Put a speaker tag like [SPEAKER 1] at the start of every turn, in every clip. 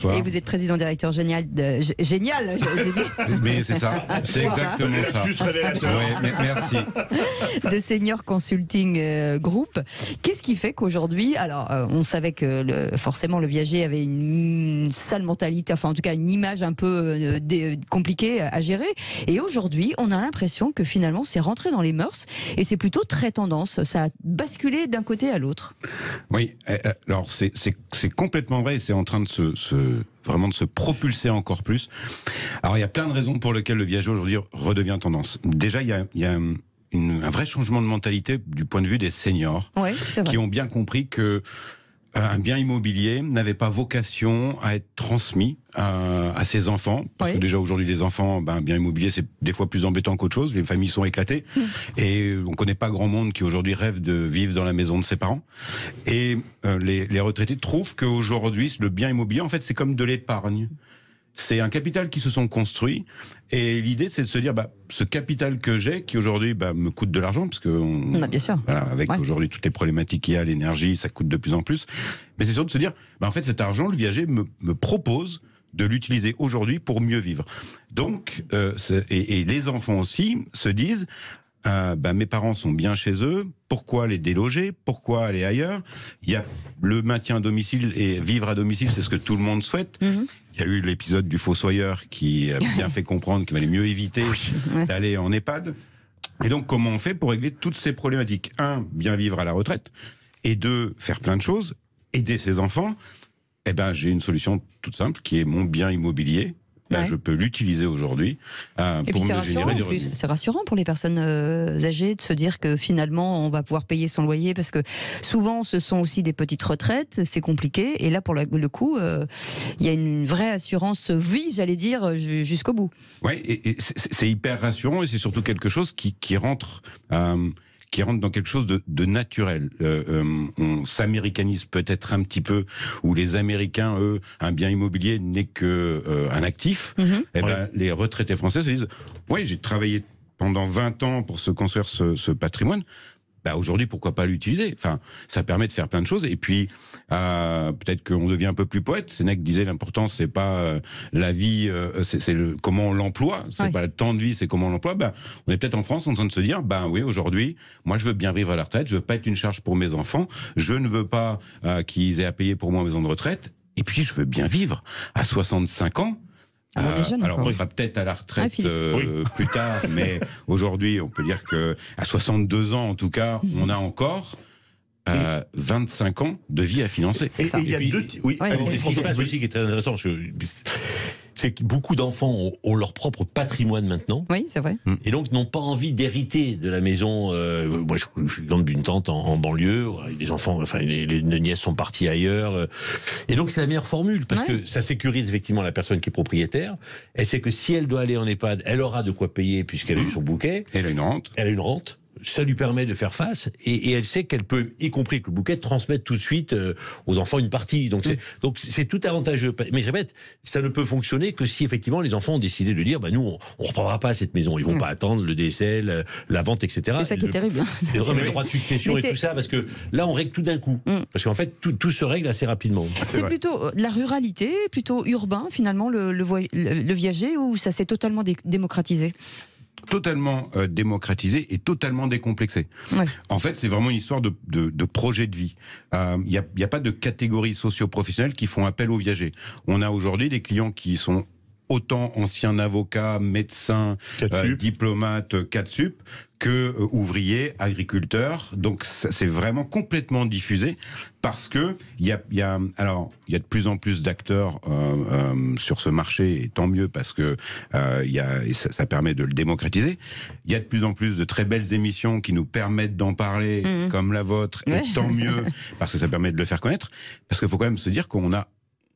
[SPEAKER 1] Bonsoir.
[SPEAKER 2] Et vous êtes président directeur génial génial, j'ai dit.
[SPEAKER 1] Mais c'est ça, c'est exactement ça.
[SPEAKER 3] Juste révélateur.
[SPEAKER 1] Ouais, merci.
[SPEAKER 2] De Senior Consulting Group. Qu'est-ce qui fait qu'aujourd'hui, alors on savait que forcément le viager avait une sale mentalité, enfin en tout cas une image un peu compliquée à gérer, et aujourd'hui on a l'impression que finalement c'est rentré dans les mœurs et c'est plutôt très tendance, ça a basculé d'un côté à l'autre.
[SPEAKER 1] Oui, alors c'est complètement vrai, et c'est en train de vraiment de se propulser encore plus. Alors il y a plein de raisons pour lesquelles le viager aujourd'hui redevient tendance. Déjà il y a un vrai changement de mentalité du point de vue des seniors,
[SPEAKER 2] Ouais, c'est vrai.
[SPEAKER 1] qui ont bien compris que un bien immobilier n'avait pas vocation à être transmis à ses enfants, parce que déjà aujourd'hui les enfants, un bien immobilier c'est des fois plus embêtant qu'autre chose, les familles sont éclatées, et on connaît pas grand monde qui aujourd'hui rêve de vivre dans la maison de ses parents, et les retraités trouvent qu'aujourd'hui le bien immobilier en fait c'est comme de l'épargne. C'est un capital qui se sont construits, et l'idée c'est de se dire ce capital que j'ai, qui aujourd'hui me coûte de l'argent, parce que
[SPEAKER 2] bien sûr.
[SPEAKER 1] Voilà, avec aujourd'hui toutes les problématiques qu'il y a, l'énergie, ça coûte de plus en plus. Mais c'est surtout de se dire, en fait cet argent, le viager me propose de l'utiliser aujourd'hui pour mieux vivre. Donc, et les enfants aussi se disent, mes parents sont bien chez eux, pourquoi les déloger, pourquoi aller ailleurs? Il y a le maintien à domicile, et vivre à domicile, c'est ce que tout le monde souhaite. Il y a eu l'épisode du fossoyeur qui a bien fait comprendre qu'il valait mieux éviter d'aller en EHPAD. Et donc, comment on fait pour régler toutes ces problématiques? Un, bien vivre à la retraite, et deux, faire plein de choses, aider ses enfants. J'ai une solution toute simple, qui est mon bien immobilier. Je peux l'utiliser aujourd'hui pour me générer des revenus.
[SPEAKER 2] C'est rassurant pour les personnes âgées de se dire que finalement on va pouvoir payer son loyer, parce que souvent ce sont aussi des petites retraites, c'est compliqué, et là pour le coup il y a une vraie assurance vie, j'allais dire, jusqu'au bout.
[SPEAKER 1] Oui, et c'est hyper rassurant, et c'est surtout quelque chose qui rentre dans quelque chose de naturel. On s'américanise peut-être un petit peu, où les Américains, eux, un bien immobilier n'est qu'un actif. Les retraités français se disent « Oui, j'ai travaillé pendant 20 ans pour se construire ce patrimoine. » Aujourd'hui, pourquoi pas l'utiliser? Enfin, ça permet de faire plein de choses. Et puis, peut-être qu'on devient un peu plus poète. Sénèque disait l'important, c'est pas la vie, c'est comment on l'emploie. C'est pas le temps de vie, c'est comment on l'emploie. On est peut-être en France en train de se dire, oui, aujourd'hui, moi, je veux bien vivre à la retraite. Je veux pas être une charge pour mes enfants. Je ne veux pas qu'ils aient à payer pour moi en maison de retraite. Et puis, je veux bien vivre à 65 ans. Alors on sera peut-être à la retraite plus tard, mais aujourd'hui on peut dire que à 62 ans en tout cas, on a encore 25 ans de vie à financer.
[SPEAKER 3] Et il y a deux...
[SPEAKER 4] Ce qui se passe aussi qui est très intéressant, c'est que beaucoup d'enfants ont leur propre patrimoine maintenant.
[SPEAKER 2] Oui, c'est vrai.
[SPEAKER 4] Et donc n'ont pas envie d'hériter de la maison. Moi, je suis dans d'une tante en banlieue. Les enfants, les nièces sont parties ailleurs. Et donc c'est la meilleure formule, parce que ça sécurise effectivement la personne qui est propriétaire. Elle sait que si elle doit aller en EHPAD, elle aura de quoi payer puisqu'elle a eu son bouquet.
[SPEAKER 1] Elle a une rente.
[SPEAKER 4] Elle a une rente. Ça lui permet de faire face, et elle sait qu'elle peut, y compris que le bouquet, transmettre tout de suite aux enfants une partie. Donc c'est tout avantageux. Mais je répète, ça ne peut fonctionner que si effectivement les enfants ont décidé de dire, nous on reprendra pas cette maison. Ils vont pas attendre le décès, la vente, etc.
[SPEAKER 2] C'est ça qui est terrible.
[SPEAKER 4] C'est vraiment le droit de succession et tout ça, parce que là on règle tout d'un coup. Parce qu'en fait tout se règle assez rapidement.
[SPEAKER 2] C'est plutôt la ruralité, plutôt urbain finalement le viager, ou ça s'est totalement démocratisé?
[SPEAKER 1] Totalement démocratisé et totalement décomplexé. En fait, c'est vraiment une histoire de projet de vie. Il n'y a pas de catégories socio-professionnelles qui font appel aux viagers. On a aujourd'hui des clients qui sont autant anciens avocats, médecins, diplomates, 4 sup, que ouvriers, agriculteurs. Donc c'est vraiment complètement diffusé, parce que il y a de plus en plus d'acteurs sur ce marché, et tant mieux, parce que ça permet de le démocratiser. Il y a de plus en plus de très belles émissions qui nous permettent d'en parler, comme la vôtre, et tant mieux, parce que ça permet de le faire connaître. Parce qu'il faut quand même se dire qu'on a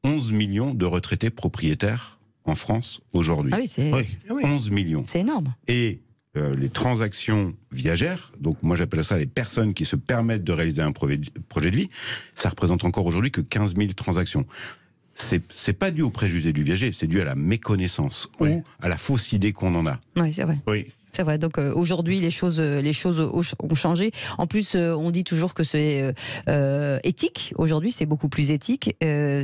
[SPEAKER 1] 11 millions de retraités propriétaires en France aujourd'hui. 11 millions.
[SPEAKER 2] C'est énorme.
[SPEAKER 1] Et les transactions viagères, donc moi j'appelle ça les personnes qui se permettent de réaliser un projet de vie, ça représente encore aujourd'hui que 15 000 transactions. C'est pas dû au préjugé du viager, c'est dû à la méconnaissance ou à la fausse idée qu'on en a.
[SPEAKER 2] Oui, c'est vrai.
[SPEAKER 3] Oui.
[SPEAKER 2] C'est vrai. Donc aujourd'hui, les choses ont changé. En plus, on dit toujours que c'est éthique. Aujourd'hui, c'est beaucoup plus éthique,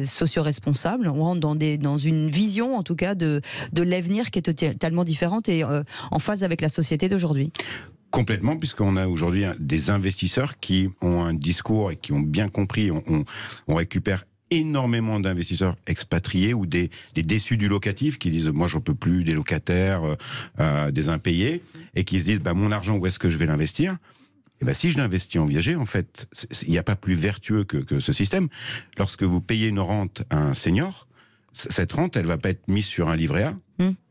[SPEAKER 2] socio-responsable. On rentre dans une vision, en tout cas, de l'avenir qui est totalement différente et en phase avec la société d'aujourd'hui.
[SPEAKER 1] Complètement, puisqu'on a aujourd'hui des investisseurs qui ont un discours et qui ont bien compris. On récupère énormément d'investisseurs expatriés ou des déçus du locatif qui disent moi j'en peux plus des locataires, des impayés, et qui se disent mon argent, où est-ce que je vais l'investir? Et si je l'investis en viager, en fait, il n'y a pas plus vertueux que ce système. Lorsque vous payez une rente à un senior, cette rente, elle va pas être mise sur un livret A.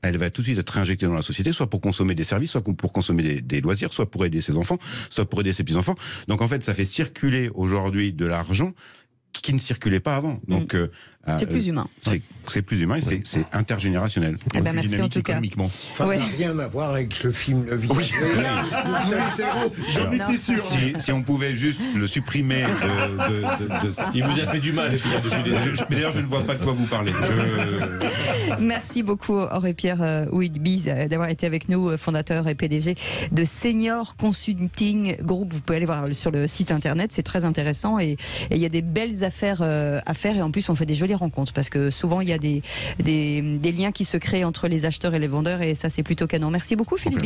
[SPEAKER 1] Elle va tout de suite être injectée dans la société, soit pour consommer des services, soit pour consommer des loisirs, soit pour aider ses enfants, soit pour aider ses petits-enfants. Donc en fait, ça fait circuler aujourd'hui de l'argent qui ne circulait pas avant. Donc
[SPEAKER 2] c'est plus humain.
[SPEAKER 1] C'est plus humain et c'est intergénérationnel.
[SPEAKER 2] Eh ben, merci en tout cas.
[SPEAKER 3] Ça n'a rien à voir avec le film Le Viager. J'en étais sûr.
[SPEAKER 1] Si on pouvait juste le supprimer
[SPEAKER 4] Il vous a fait du mal.
[SPEAKER 1] Mais d'ailleurs, je ne vois pas de quoi vous parlez.
[SPEAKER 2] Merci beaucoup Auré-Pierre Ouidby d'avoir été avec nous, fondateur et PDG de Senior Consulting Group. Vous pouvez aller voir sur le site internet, c'est très intéressant et il y a des belles affaires à faire et en plus on fait des jolies rencontres parce que souvent il y a des liens qui se créent entre les acheteurs et les vendeurs et ça c'est plutôt canon. Merci beaucoup Philippe.